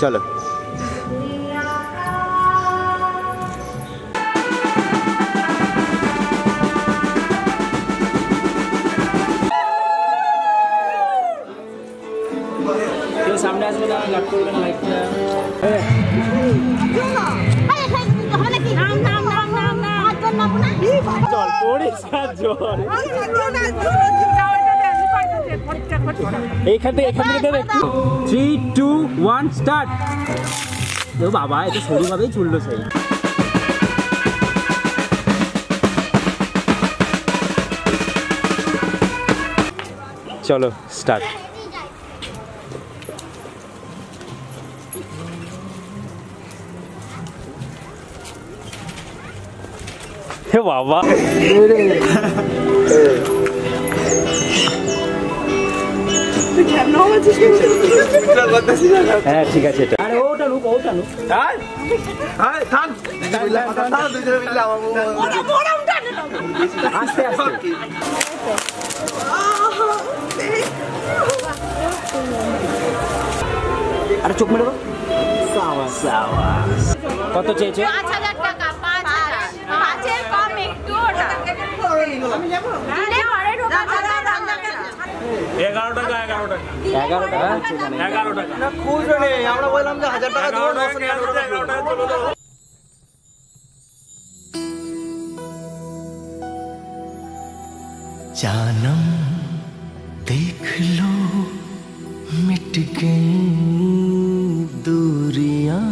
চলো। সামনে আসবে না, লাট করবে না লাইটটা। জল পরিষ্কার জল এইখান থেকে দেবে একটু। 3, 2, 1 স্টার্ট। বাবা এটা সরুভাবেই চললো সেই। চলো স্টার্ট। হে বাবা হ্যাঁ ঠিক আছে। আরে ওটা লুক আস্তে আস্তে। আরে চোখ মেরে কত চেয়েছে? 5000 টাকা। 5000 কম একটু। 11 টাকা 11 টাকা না খুঁজে নেই, আমরা বললাম যে 1000 টাকা ধরো। जानम देख लो मिट गई दूरियां,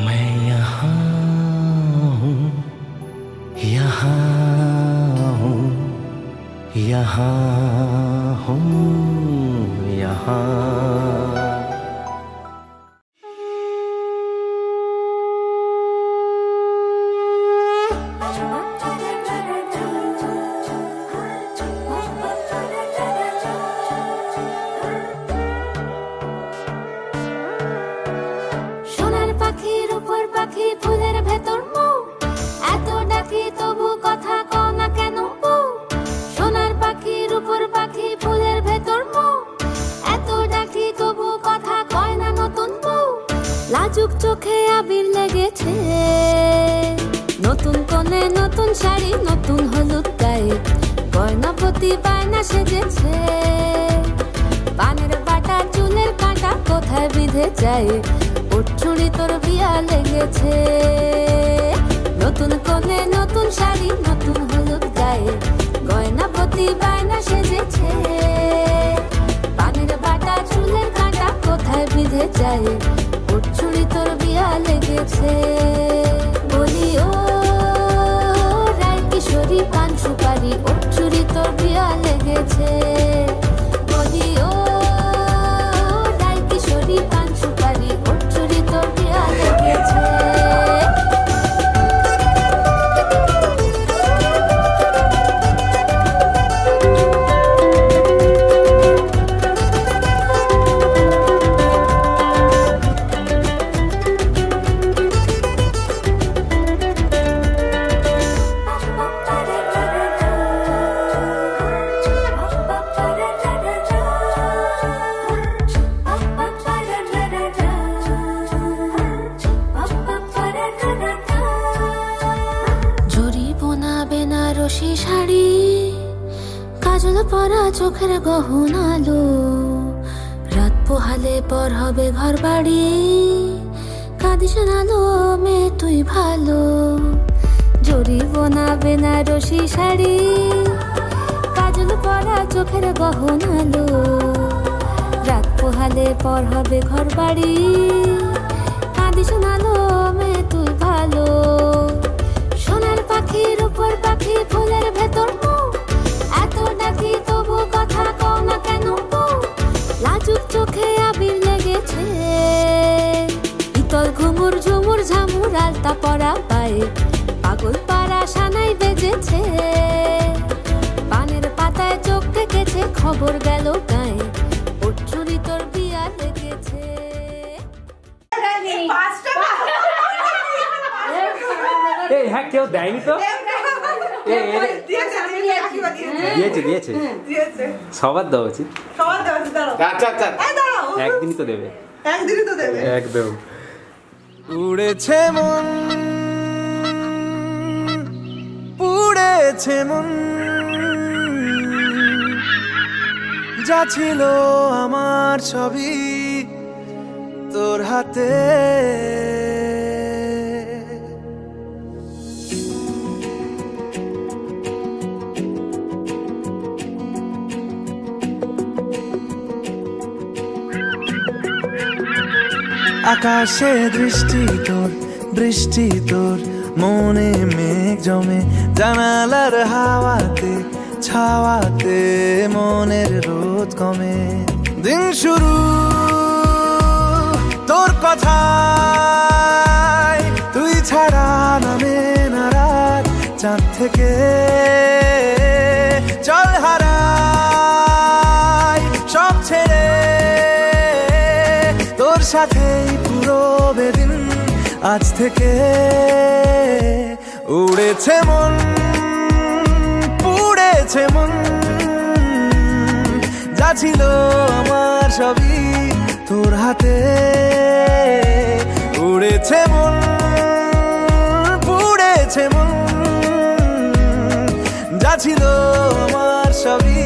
मैं यहाँ हूँ यहाँ हूँ यहाँ हूँ यहाँ। লাজুক চোখে আবির লেগেছে, নতুন কোণে নতুন শাড়ি নতুন হলুদ গায়ে, গয়নাপতি বায়না সেজেছে, পানের বাটা চুলের কাঁটা কোথায় বিঁধে যায়, উঠছুড়ি তোর বিয়া লেগেছে। নতুন কোণে নতুন শাড়ি নতুন হলুদ গায়ে, গয়নাপতি বায়না সেজেছে, পানের বাটা চুলের কাঁটা কোথায় বিঁধে যায়, উঠছুড়ি তোর বিয়া লেগেছে। বলি ও রায় কিশোরী পান সুপারি, উঠছুড়ি তোর বিয়া লেগেছে। বলি ও রায় কিশোরী পান সুপারি, উঠছুড়ি তোর বিয়া লেগেছে। শাড়ি কাজল পরা চোখের গহনালো, রাত পোহালে পর হবে ঘর বাড়ি, কাঁদিস নালো মেয়ে তুই ভালো। জরি বোনা বেনারসি শাড়ি কাজল পরা চোখের গহনালো, রাত পোহালে পর হবে ঘর বাড়ি, কাঁদিস নালো মেয়ে তুই ভালো। সোনার পাখির উপর পাখি ফুলের ভেতর এত ডাকি তবু কথা কও না কেন, লাজুক চোখে আবির লেগেছে, ইতল ঘুমুর ঝুমুর ঝামুর আলতা পরা পায়ে, পাগল পাড়া সানাই বেজেছে, পানের পাতায় চোখ থেকেছে, খবর গেল গায়ে, উঠছুড়ি তোর বিয়া লেগেছে। এই হ্যাঁ কেউ দেয়নি তো? দিয়েছে সবার দেওয়া উচিত। আচ্ছা একদিনই তো দেবে, একদিনই তো দেবে। একদম। উড়েছে মন, উড়েছে মন, যা ছিল আমার ছবি তোর হাতে। আকাশে দৃষ্টি তোর, বৃষ্টি তোর, মনে মেঘ জমে, জানালার হাওয়াতে ছাওয়াতে মনের রোদ কমে। দিন শুরু তোর কথায়, তুই ছাড়া নামে না রাত, চাঁদ থেকে চল হারাই সব ছেড়ে, তোর সাথেই পুরো বেদিন আজ থেকে। উড়েছে মন, পুড়েছে মন, যা ছিল আমার সবই তোর হাতে। উড়েছে মন, পুড়েছে মন, যা ছিল আমার সবই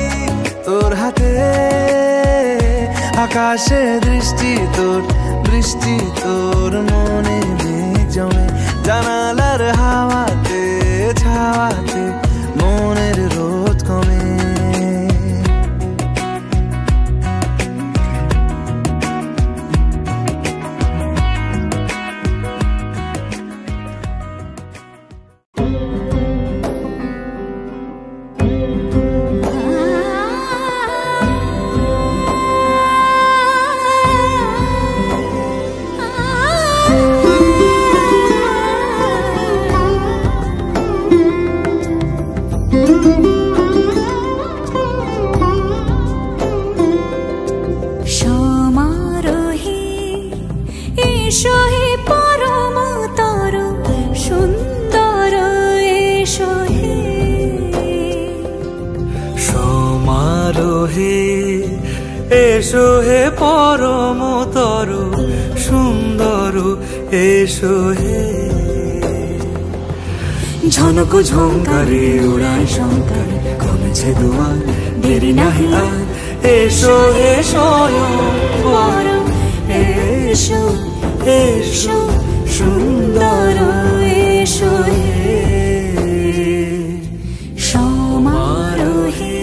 তোর হাতে। আকাশে দৃষ্টি তোর, বৃষ্টি তোর, মনে মেঘ জমে, জানালার হাওয়াতে ছাওয়াতে মনের রোদ কমে। এসো হে পরমতর সুন্দর, এসো হে। ঝনক ঝঙ্কারে উড়ায় শঙ্কর, কমেছে দুয়ার দেরি নাহি আর। এসো হে স্বয়ং পরম, এসো এসো সুন্দর, এসো হে। সমারোহে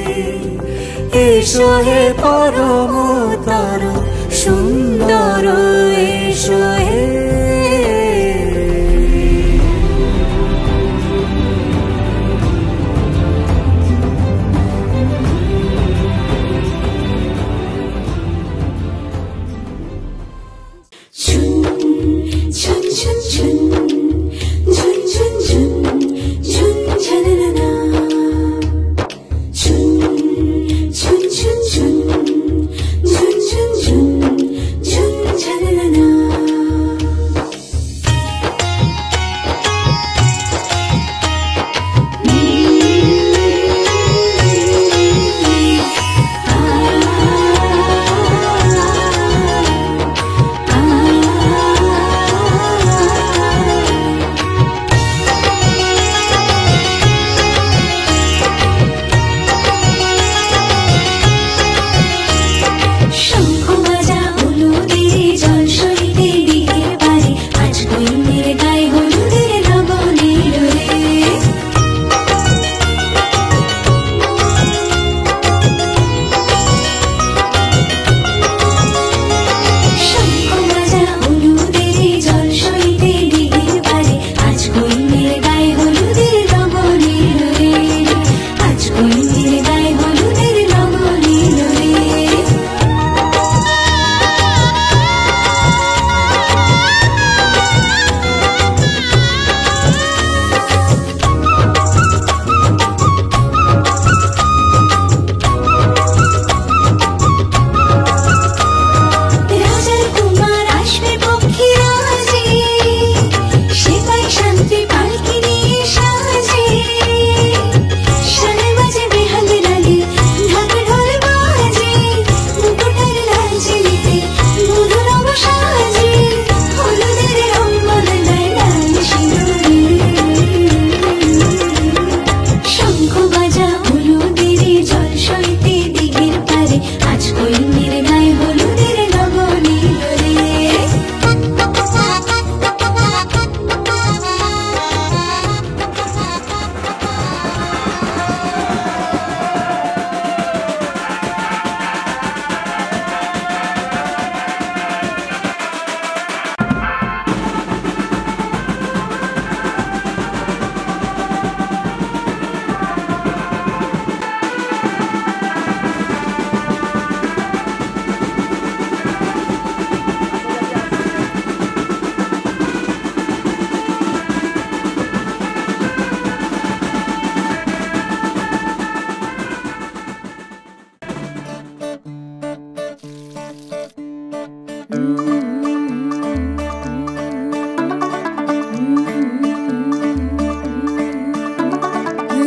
এসো হে পরমতর সুন্দর, এসো হে।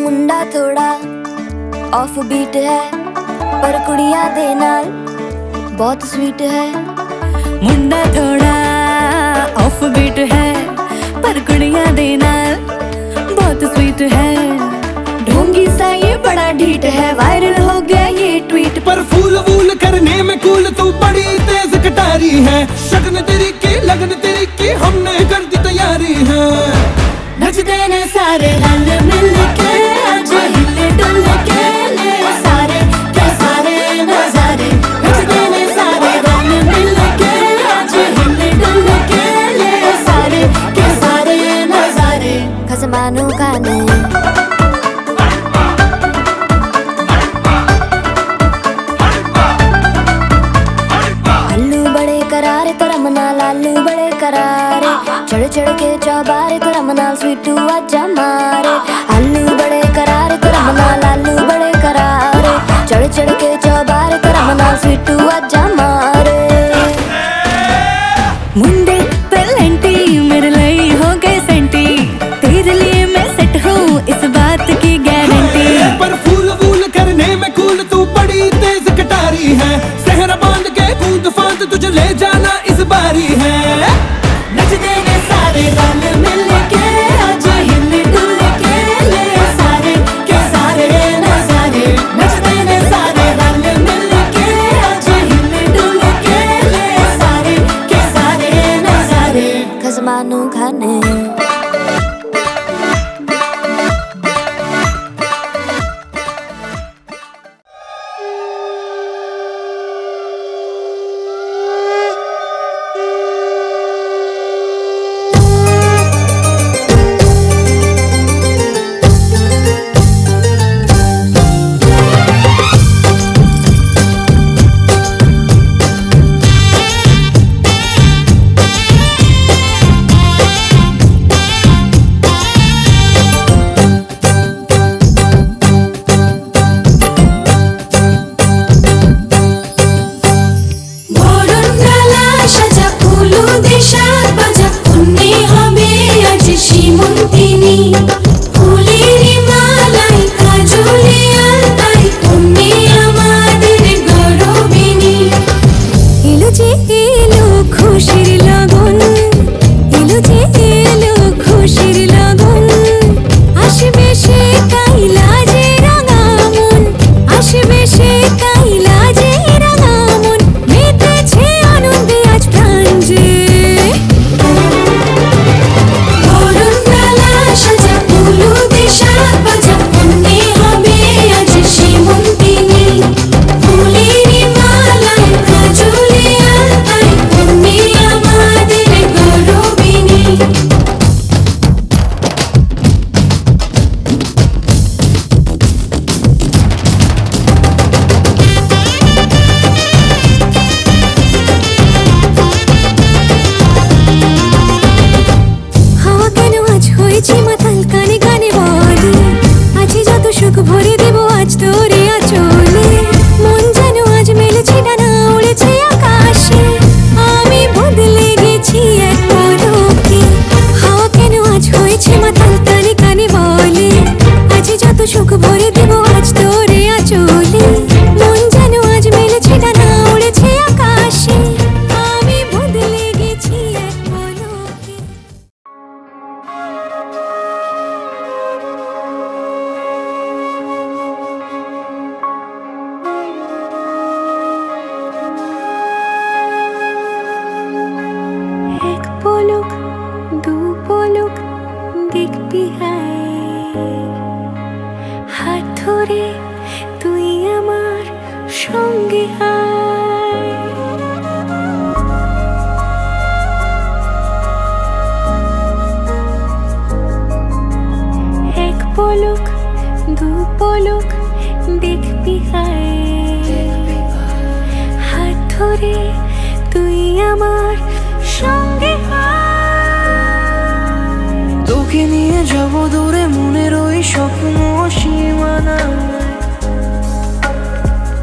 मुंडा थोड़ा ऑफ बीट है पर कुड़िया दे नाल बहुत स्वीट है। मुंडा थोड़ा ऑफ बीट है पर कुड़िया दे नाल बहुत स्वीट है। ढोंगी सा ये बड़ा ढीठ है, वायरल हो गया ये ट्वीट। पर फूल वूल करने में कूल तू बड़ी तेज कटारी है। शगन तेरी की लगन तेरी की हमने कर दी तैयारी है। नचते ने सारे रल मिल के आज हिले डुल के ले सारे के सारे नजारे। नचते ने सारे रल मिल के आज हिले डुल के ले सारे के सारे नजारे। खसमानू खाने आलू बड़े करारे तो रमना लालू बड़े करारे। चढ़ चढ़ के चौबारे तो रमना स्वीटू आजा मारे। आलू बड़े करारे तो रमना लालू बड़े करारे। चढ़ चढ़ के चौबारे तो रमना स्वीटू आजा मारे। मुंडे पेलेंटी मेरे लिए हो गए सेंटी, तेरे लिए मैं सेट हूँ इस बात की गारंटी। पर फूल वूल करने में कूल तू बड़ी तेज कटारी है। सहरा बांध के कूद फांद तुझे ले जाना इस बारी है। नचते ने सारे रल मिल के आज हिल डुल के ले सारे के सारे नजारे। नचते ने सारे रल मिल के आज हिल डुल के ले सारे के सारे नजारे। खसमानू खाने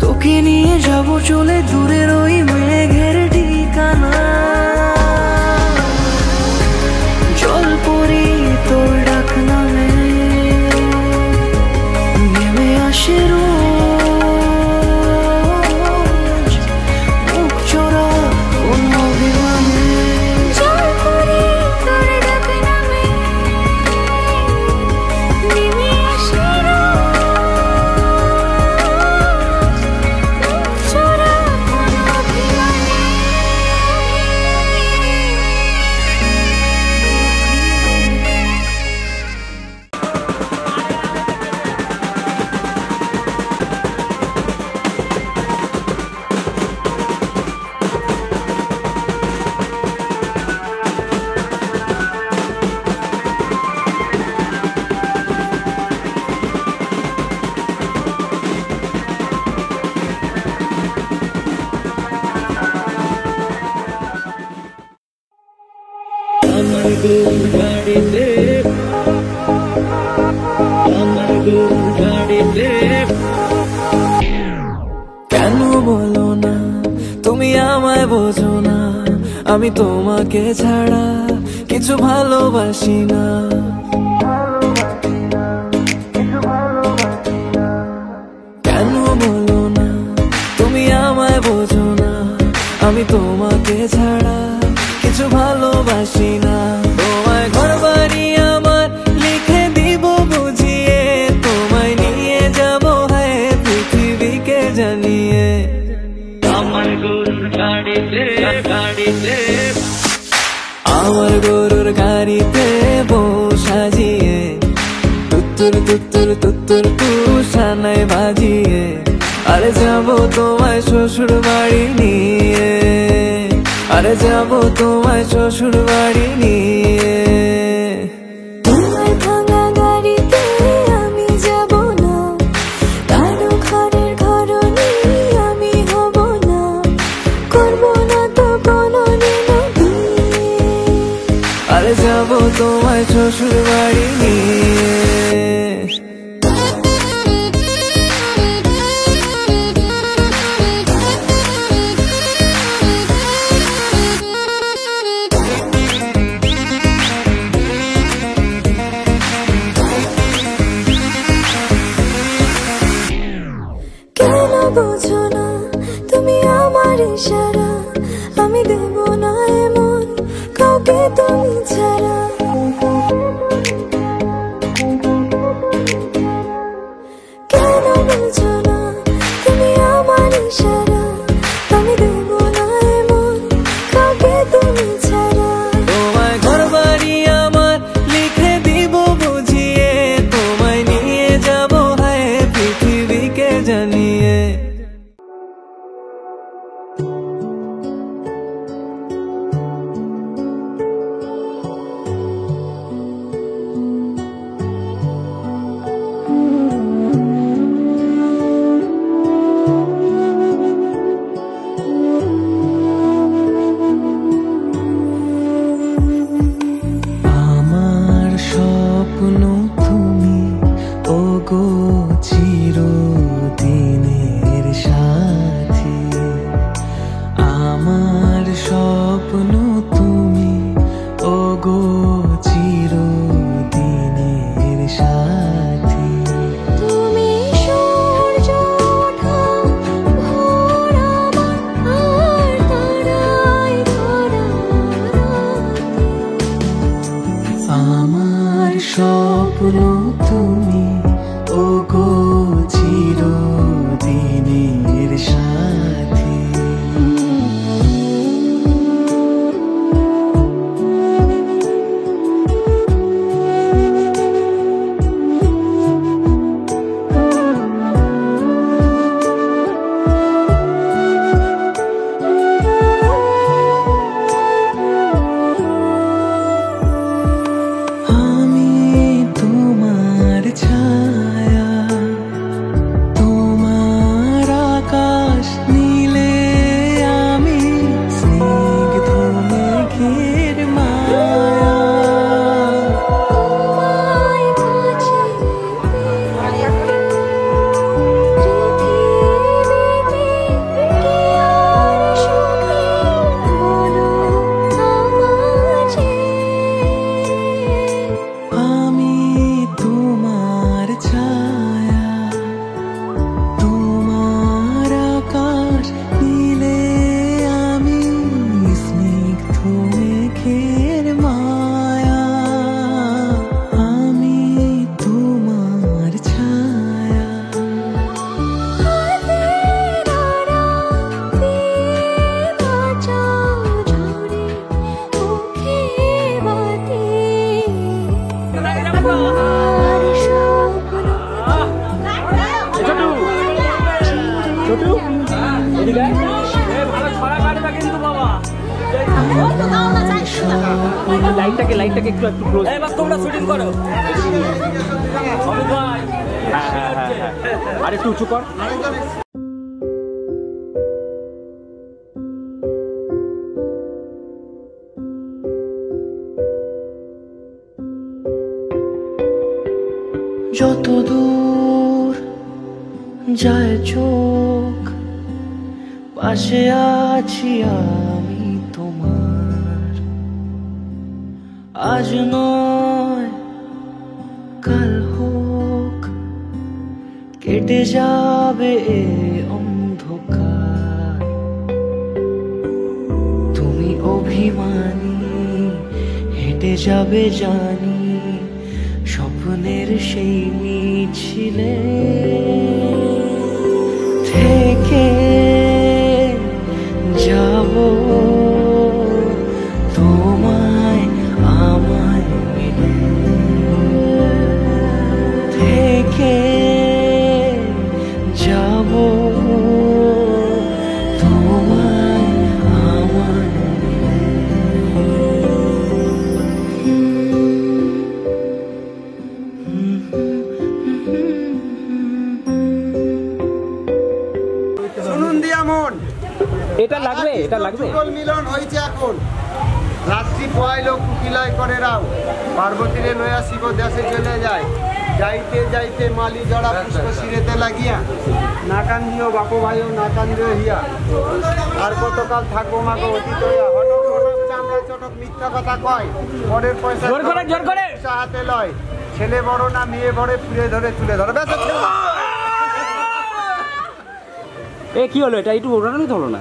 তোকে নিয়ে যাব চলে দূরের ওই মেঘের ঠিকানা। ঠিকানা জলপরি তোর ডাক নামে নেমে আসে রোজ মুখ চোরা কোন অভিমানে জলপরি তোর ডাক নামে নেমে আসে চোরা কোন অভিমানে। কেন বলো না তুমি আমায় বোঝো না আমি তোমাকে ছাড়া কিছু ভালোবাসি না কেন বলো না তুমি আমায় বোঝো না আমি তোমাকে ছাড়া কিছু ভালোবাসি না তোমায় ঘর বাড়ি আমার লিখে দিব বুঝিয়ে তোমায় নিয়ে যাব হ্যাঁ পৃথিবীকে জানিয়ে আমার গরুর গাড়িতে আমার গরুর গাড়িতে বউ সাজিয়ে তুত্তুর তুত্তুর তুত্তুর তুষানায় বাজিয়ে আরে যাবো তোমায় শ্বশুর বাড়ি নিয়ে আরে যাবো তোমায় শ্বশুর বাড়ি নিয়ে তোমার ভাঙা গাড়িতে আমি যাব না, কারো ঘরের ঘরনি আমি হব না, করব না তো কোনোদিনও বিয়ে। আরে যাবো তোমায় শ্বশুর বাড়ি নিয়ে কেন বোঝো না তুমি আমার ইশারা, আমি দেব না এমন কাউকে তুমি ছাড়া। কেন বোঝো না তুমি আমার ইশারা, আমি দেব না এমন কাউকে তুমি ছাড়া। তোমায় ঘর বাড়ি আমার লিখে দিব বুঝিয়ে তোমায় নিয়ে যাব হ্যাঁ পৃথিবীকে জানিয়ে এদিকে এ ভালো ছড়া কাটবে কিন্তু বাবা লাইটটাকে একটু ক্লোজ এবার তোমরা শুটিং করো ভাই হ্যাঁ আরে একটু উঁচু কর যত দূর যায় চোখ পাশে আছি আমি তোমার আজ নয় কাল হোক কেটে যাবে এ অন্ধকার তুমি অভিমানী হেঁটে যাবে জানি স্বপ্নের সেই মিছিলে থেকে যাব তোমায় আমায় মিলে থেকে যাব তোমায় আমায় এটা লাগবে মিলন হয়েছে এখন রাত্রি পয়লো কুকিলয় করে রাও পার্বতীরে লয়া শিব দেশে চলে যায় যাইতে যাইতে মালি জড়া পুষ্প শিরেতে লাগিয়া না কান্দিও বাপো ভাইও না কান্দিও হিয়া আর কতকাল থাকবো মাগো অতীত হইয়া হটক হটক চামড়া চটক মিথ্যা কথা কয় পরের পয়সা জোর করে হাতে লয় ছেলে বড় না মেয়ে বড় পুড়ে ধরে তুলে ধরে ব্যাস এ কি হলো এটা একটু ওড়ানো তো হলো না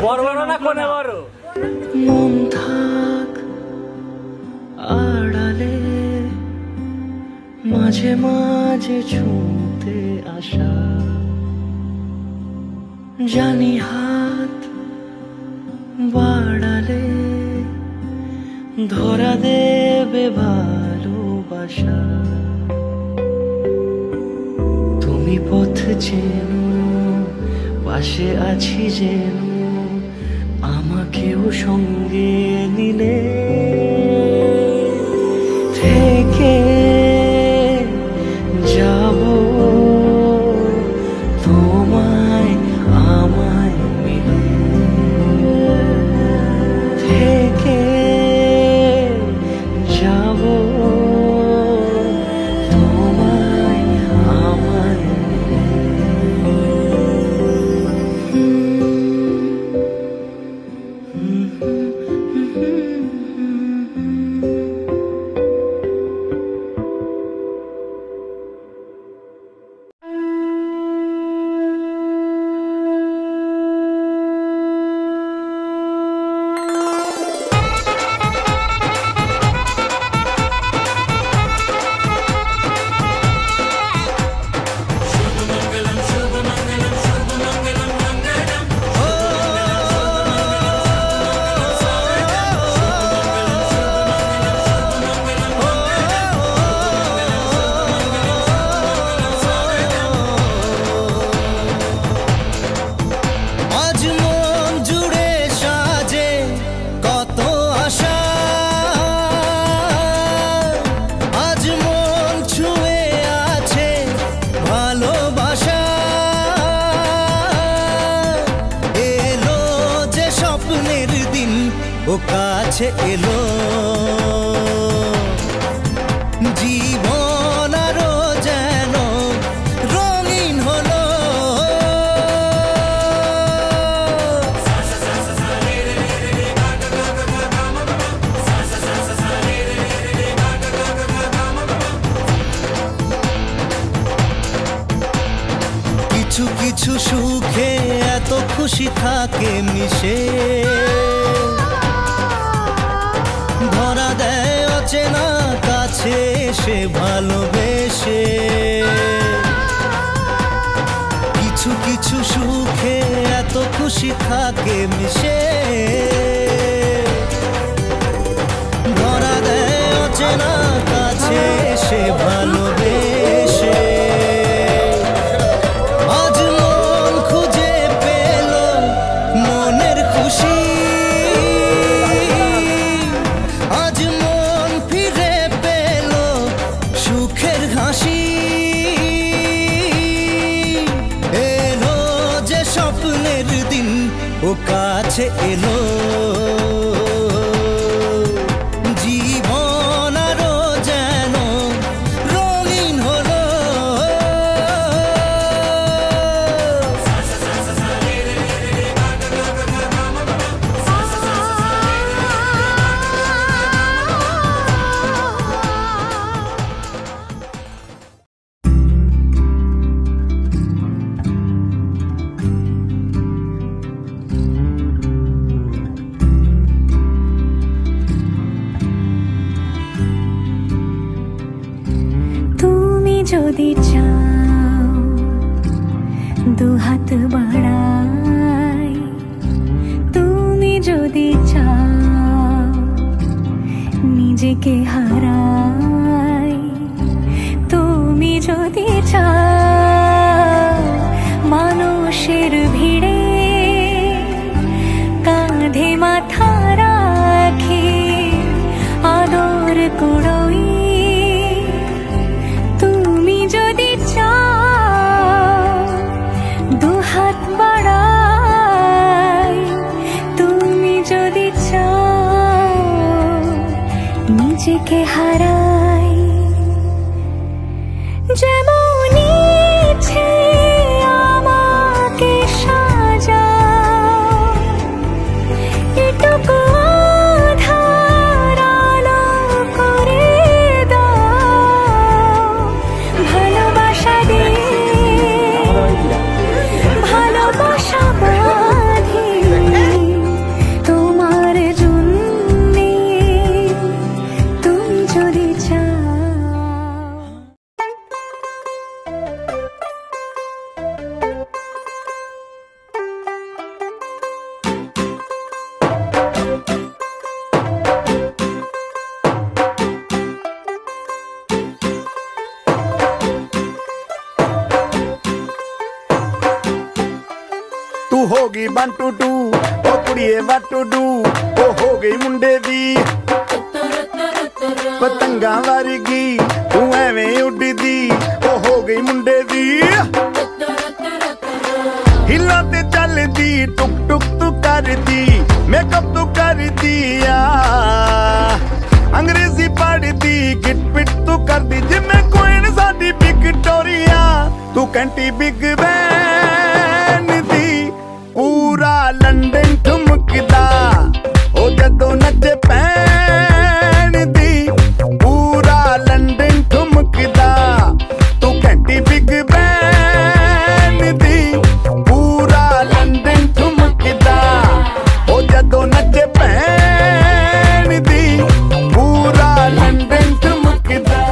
বড় না কোনে বড় মন থাক আড়ালে মাঝে মাঝে ছুঁতে আসা জানি হাত বাড়ালে ধরা দেবে ভালোবাসা তুমি পথ চেনো পাশে আছি যেন আমাকেও সঙ্গে নিলে থেকে যাব তোমায় আমায় মিলে থেকে যাব তোমায় আমায় কাছে এলো জীবন আরো যেন রঙিন হলো কিছু কিছু সুখে এত খুশি থাকে মিশে ধরা দেয় অচেনা কাছে সে ভালোবেসে কিছু কিছু সুখে এত খুশি থাকে মিশে ধরা দেয় অচেনা কাছে সে ভালোবেসে আজ মন খুঁজে মিলনের দিন ও কাছে এলো জীবন আরো যেন রঙিন হলো যদি চাও দু হাত বাড়াই তুমি যদি চাও নিজেকে হারাই তুমি যদি চাও মানুষের ভিড়ে কাঁধে মাথা রাখি আদর কুড়োই যদি চাও দু হাত বাড়াই তুমি যদি চাও নিজেকে হারাই যেমন ইচ্ছে আমাকে সাজাও এটুকু আধার আলো করে দাও ভালোবাসা বাঁধি তোমার জন্যে তুমি যদি চাও तू होगी 1 2 2 ओ कुड़िए what to do ओ हो गई मुंडे दी पतंगा वर्गी तू एवें उड़दी ओ हो गई मुंडे दी हिला ते चलदी टुक टुक तू करदी मेकअप तू करदी अंग्रेजी पढ़दी गिट पिट तू करदी जिम्मे कोई न साडी विक्टोरिया तू कैंटी बिग बैन दी पूरा लंदन ठुमकदा ओ जदों नचे पैन दी पूरा लंदन ठुमकदा तू कैंटी बिग बैन दी पूरा लंदन ठुमकदा ओ जदों नचे पैन दी पूरा लंदन ठुमकदा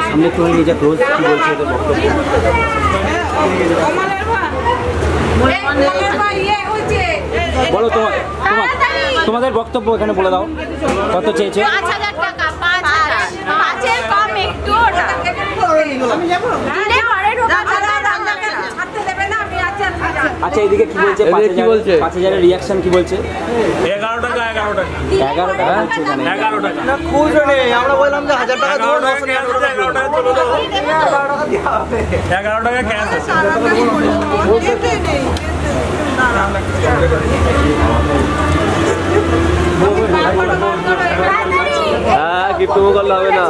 সামনে তুমি নিজে ক্লোজ কি বলছো তো বক্তব্য বলো তোমাদের বক্তব্য এখানে বলে দাও কত চেয়েছো 5000 টাকা 5000 পাঁচের কম একটু আমি যাব দিলে পরে ঢোকা ছাড়তে দেবে না আমি আচ্ছা আচ্ছা এদিকে কি বলছে 5000 এর রিঅ্যাকশন কি বলছে 11 টাকা 11 টাকা 11 টাকা হচ্ছে মানে 11 টাকা না খুঁজো নেই আমরা বললাম যে 1000 টাকা ধরো 999 টাকা 11 টাকা চলে দাও 11 টাকা ক্যাশ আছে হ্যাঁ গিফট করলে হবে না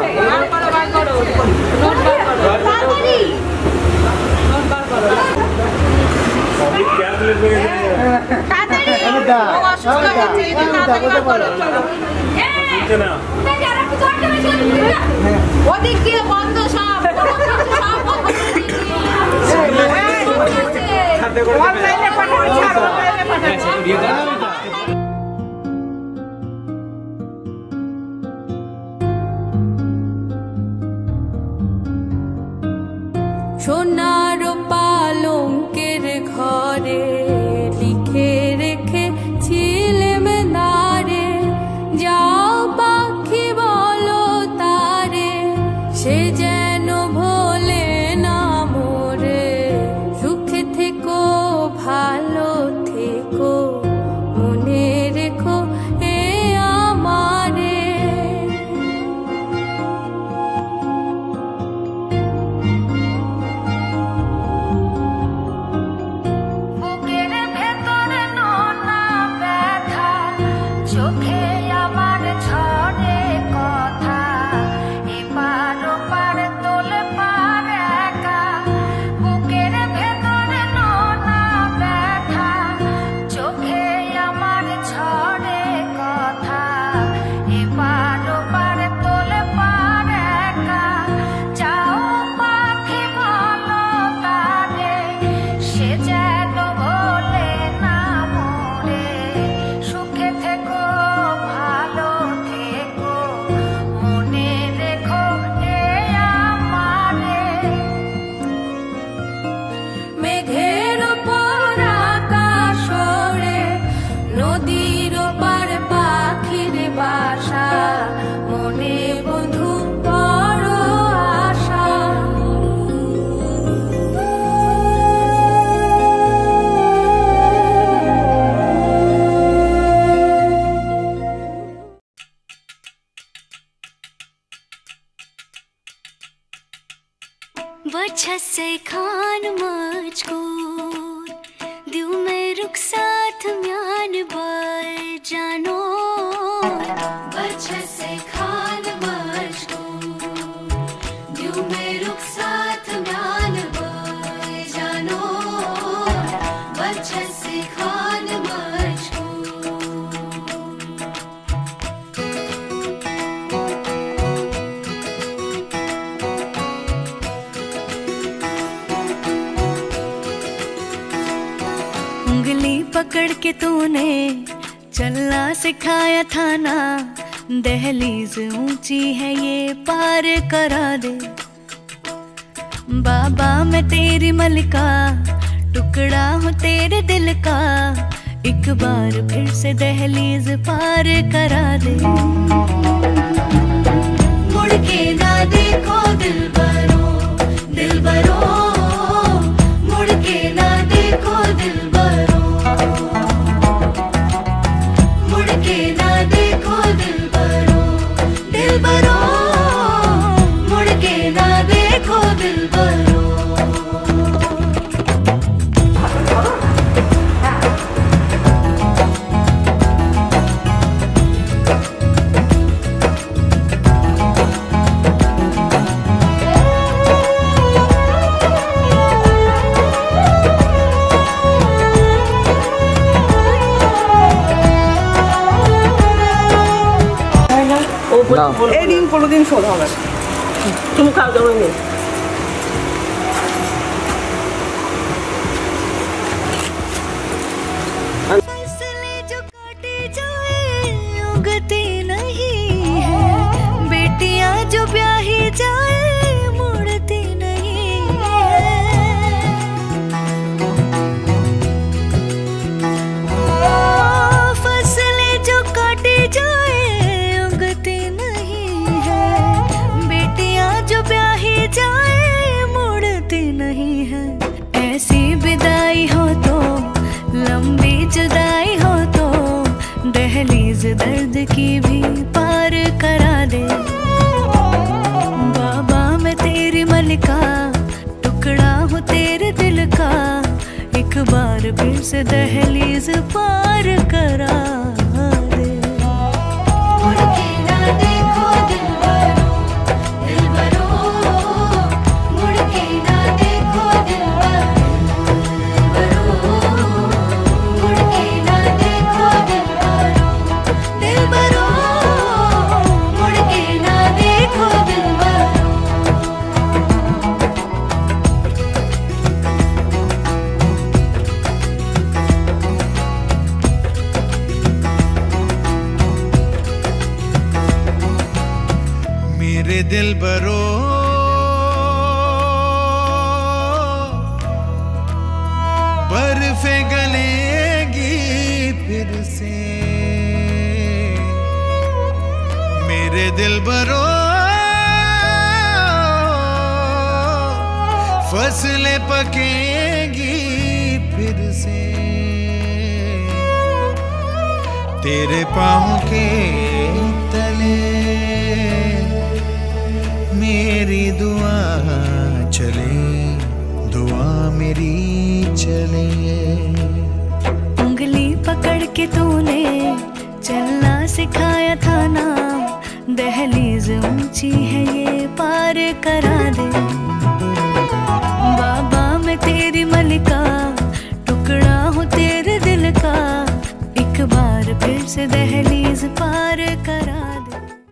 ওদিক দিয়ে বন্ধ সব সোনার পালঙ্কের ঘরে লিখে রেখে চোখে আমার ঝরে কথা এপার ওপার তোলে পার একা বুকের ভেতরে নোনা ব্যথা চোখে আমার ঝরে কথা এপার ওপার তোলে পার একা যাও পাখি বলো তারে সে যেন বলে না মোরে সুখে থেকো ভালো থেকো মনে রেখো এ আমারে মেঘের উপর আকাশ ওড়ে নদীর ওপার পাখির বাসা মনে বন্ধু বড় আশা वजह से खान मुझको दिल में रुख साथ म्यान बर जानो वजह से खान मुझको दिल में रुख साथ म्यान बर जानो वजह से खान मुझको उंगली पकड़ के तूने चलना सिखाया था ना दहलीज ऊंची है ये पार करा दे बाबा मैं तेरी मलिका टुकड़ा हूँ तेरे दिल का एक बार फिर से दहलीज पार करा दे मुड़ के ना देखो दिलबरो दिलबरो मुड़ के ना देखो दिलबरो मुड़ के ना देखो दिलबरो दिलबरो मुड़ के ना देखो दिलबरो এই ঋণ কোনোদিন শোধ হবে না তুমি খাও জমে নেই फसलें जो काटे जाए उगती नहीं है बेटियां जो ब्याही जाए मुड़ती नहीं है फसलें जो काटे जाए उगती नहीं है बेटियां जो ब्याही जाए मुड़ती नहीं है ऐसी विदाई हो तो लंबी जुदाई हो तो दहलीज दर्द की भी पार करा दे बाबा मैं तेरी मलिका टुकड़ा हूँ तेरे दिल का एक बार फिर से दहलीज पार करा दे मुड़ के ना देखो दिलबरो दिलबरो मुड़ के ना देखो दिलबरो मुड़ के ना देखो दिलबरो दिलबरो मुड़ के ना देखो दिलबरो मेरे दिल बरो बर्फे गलेगी फिर से मेरे दिल बरो फसलें पकेगी फिर से तेरे पाँव के तले मेरी दुआ चले दुआ मेरी चले उंगली पकड़ के तूने चलना सिखाया था ना, दहलीज ऊंची है ये पार करा